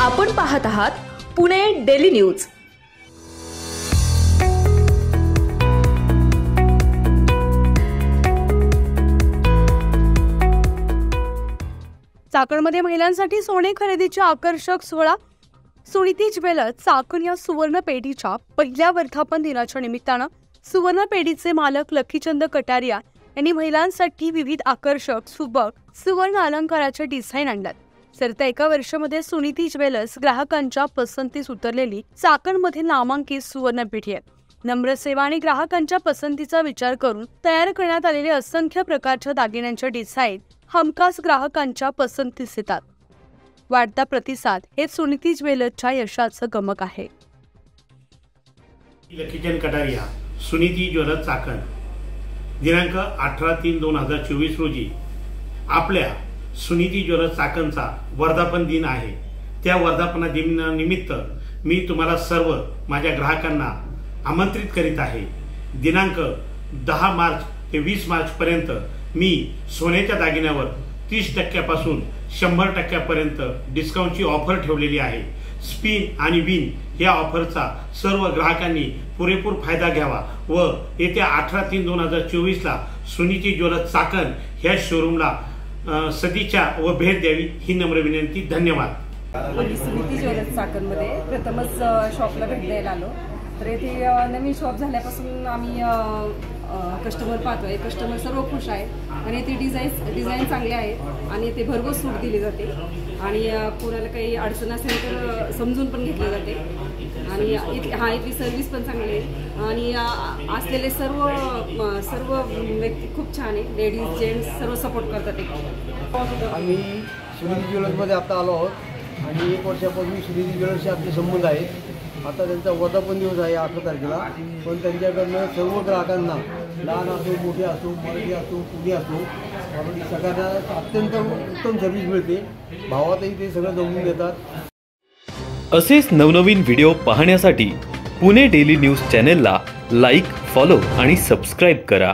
आपण पाहत आहात पुणे डेली न्यूज। चाकणमध्ये महिलांसाठी सोने खरेदीचा आकर्षक सोहळा। सुनीती ज्वेलर्स चाकण या सुवर्ण पेढीच्या पहिल्या वर्धापन दिनाच्या निमित्तानं सुवर्ण पेढीचे मालक लखीचंद कटारिया यांनी महिलांसाठी विविध आकर्षक सुबक सुवर्ण अलंकाराचे डिझाईन आणल्यात। सरत्या एका वर्षामध्ये सुनीती ज्वेलर्स ग्राहकांच्या पसंतीस उतरलेली चाकणमध्ये नामांकित सुवर्ण पेढी आहे। नम्र सेवा आणि ग्राहकांच्या पसंतीचा विचार करून तयार करण्यात आलेले असंख्य प्रकारच्या दागिन्यांचे डिझाईन हमखास ग्राहकांच्या पसंतीस येतात। वाढता प्रतिसाद हे सुनीती ज्वेलर्सच्या यशाचं गमक आहे। लखीचंद कटारिया, सुनीती ज्वेलर्स चाकण, दिनांक 18/3/2024 रोजी आपल्या सुनीती ज्वेलर्स चाकणचा वर्धापन दिन आहे। त्या वर्धापन दिनानिमित्त मी तुम्हाला सर्व माझ्या ग्राहकांना आमंत्रित करीत आहे। दिनांक 10 मार्च ते 20 मार्च पर्यंत मी सोन्याच्या दागिन्यावर 30% पासून 100% पर्यंत डिस्काउंटची ऑफर ठेवलेली आहे। स्पिन आणि विन या ऑफरचा सर्व ग्राहकांनी पुरेपूर फायदा घ्यावा व येत्या 18/3/2024 ला सुनीती ज्वेलर्स चाकण ह्या शोरूमला सदिच्छा व भेट द्यावी ही नम्र विनंती। धन्यवाद। आम्ही सुनीती ज्वेलर्स चाकणमध्ये प्रथमच शॉपला भेट द्यायला आलो। तर येथे नवीन शॉप झाल्यापासून आम्ही कस्टमर पाहतोय। कस्टमर सर्व खुश आहेत आणि येथे डिझाईन चांगले आहेत आणि येथे भरघोस सूट दिली जाते आणि कोणाला काही अडचण असेल तर समजून पण घेतले जाते आणि इथली सर्व्हिस पण चांगली आहे आणि असलेले सर्व व्यक्ती खूप छान आहे। लेडीज जेंट्स सर्व सपोर्ट करतात। आम्ही सुनीती ज्वेलर्समध्ये आता आलो आहोत आणि 1 वर्षापासून सुनीती ज्वेलर्सचे आपले संबंध आहेत। आता त्यांचा वर्धापन दिवस आहे 18 तारखेला, पण त्यांच्याकडनं सर्व ग्राहकांना लहान असो मोठे असो मराठी असो कुणी असो सगळ्यांना अत्यंत उत्तम सर्व्हिस मिळते। भावातही ते सगळं जमवून देतात। असेच नवनवीन व्हिडिओ पाहण्यासाठी पुणे डेली न्यूज चॅनेलला लाईक, फॉलो आणि सबस्क्राईब करा।